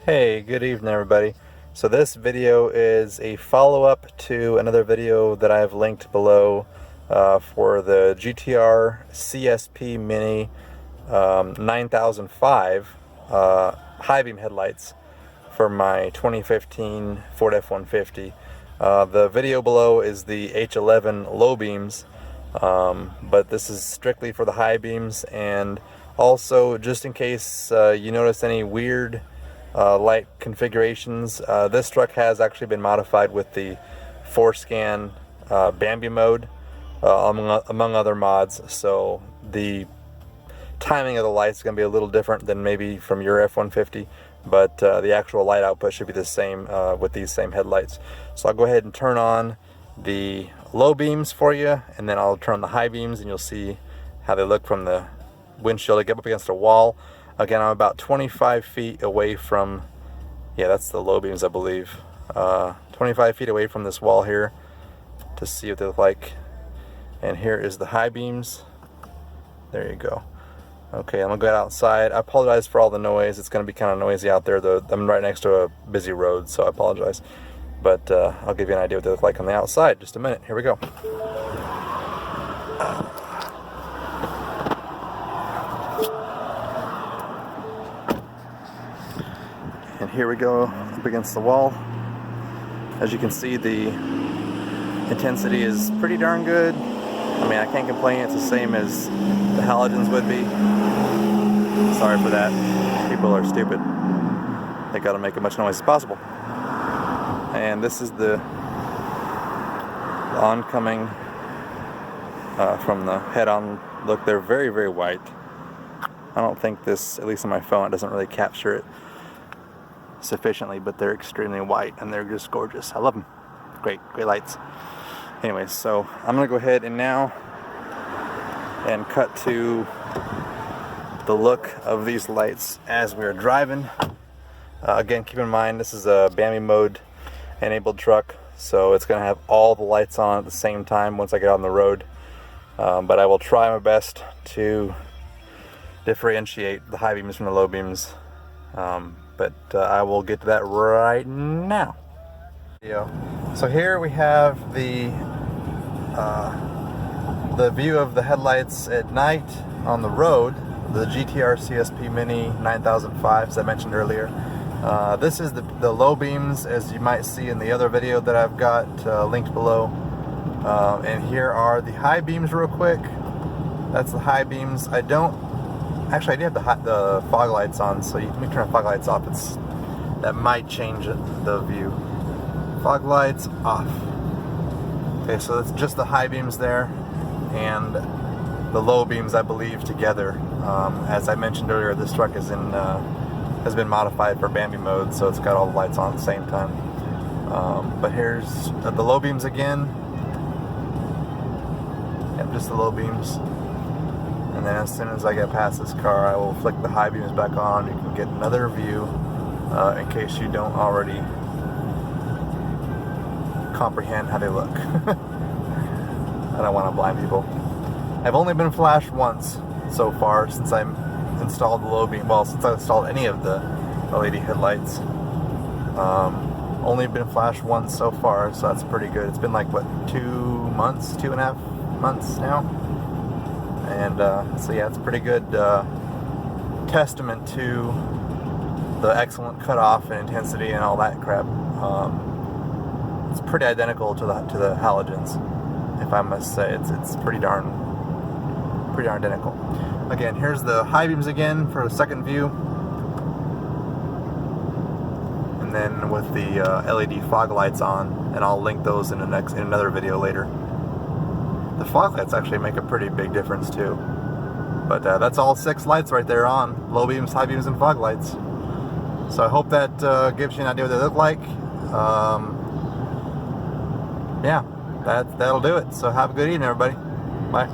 Hey, good evening everybody. So this video is a follow-up to another video that I've linked below for the GTR CSP Mini 9005 high beam headlights for my 2015 Ford F-150. The video below is the H11 low beams, but this is strictly for the high beams, and also just in case you notice any weird light configurations, this truck has actually been modified with the 4-scan Bambi mode, among other mods, so the timing of the lights is going to be a little different than maybe from your F-150, but the actual light output should be the same with these same headlights. So I'll go ahead and turn on the low beams for you, and then I'll turn on the high beams, and you'll see how they look from the windshield. I get up against a wall. Again, I'm about 25 feet away from, yeah, that's the low beams, I believe. 25 feet away from this wall here to see what they look like. And here is the high beams. There you go. Okay, I'm gonna go outside. I apologize for all the noise. It's gonna be kind of noisy out there, though. I'm right next to a busy road, so I apologize. But I'll give you an idea what they look like on the outside. Just a minute. Here we go. And here we go up against the wall. As you can see, the intensity is pretty darn good. I mean, I can't complain. It's the same as the halogens would be. Sorry for that. People are stupid. They gotta make as much noise as possible. And this is the oncoming from the head-on look. They're very, very white. I don't think this, at least on my phone, it doesn't really capture it sufficiently, but they're extremely white and they're just gorgeous. I love them. Great lights. Anyways, so I'm gonna go ahead and now cut to the look of these lights as we're driving. Again, keep in mind this is a Bambi mode enabled truck, so it's gonna have all the lights on at the same time once I get on the road. But I will try my best to differentiate the high beams from the low beams. But I will get to that right now. So here we have the view of the headlights at night on the road, the GTR CSP Mini 9005, as I mentioned earlier. This is the low beams, as you might see in the other video that I've got linked below. And here are the high beams real quick. That's the high beams. I do have the fog lights on, so let me turn the fog lights off. That might change the view. Fog lights off. Okay, so that's just the high beams there, and the low beams, I believe, together. As I mentioned earlier, this truck is has been modified for Bambi mode, so it's got all the lights on at the same time. But here's the low beams again. Yep, just the low beams. And then as soon as I get past this car, I will flick the high beams back on. You can get another view in case you don't already comprehend how they look. I don't want to blind people. I've only been flashed once so far since I installed the low beam. Well, since I installed any of the LED headlights. Only been flashed once so far, so that's pretty good. It's been like, what, 2 months, 2.5 months now? And so yeah, it's a pretty good testament to the excellent cutoff and intensity and all that crap. It's pretty identical to the halogens, if I must say. It's pretty darn identical. Again, here's the high beams again for a second view, and then with the LED fog lights on, and I'll link those in another video later. The fog lights actually make a pretty big difference too. But that's all 6 lights right there on. Low beams, high beams, and fog lights. So I hope that gives you an idea what they look like. Yeah, that'll do it. So have a good evening, everybody. Bye.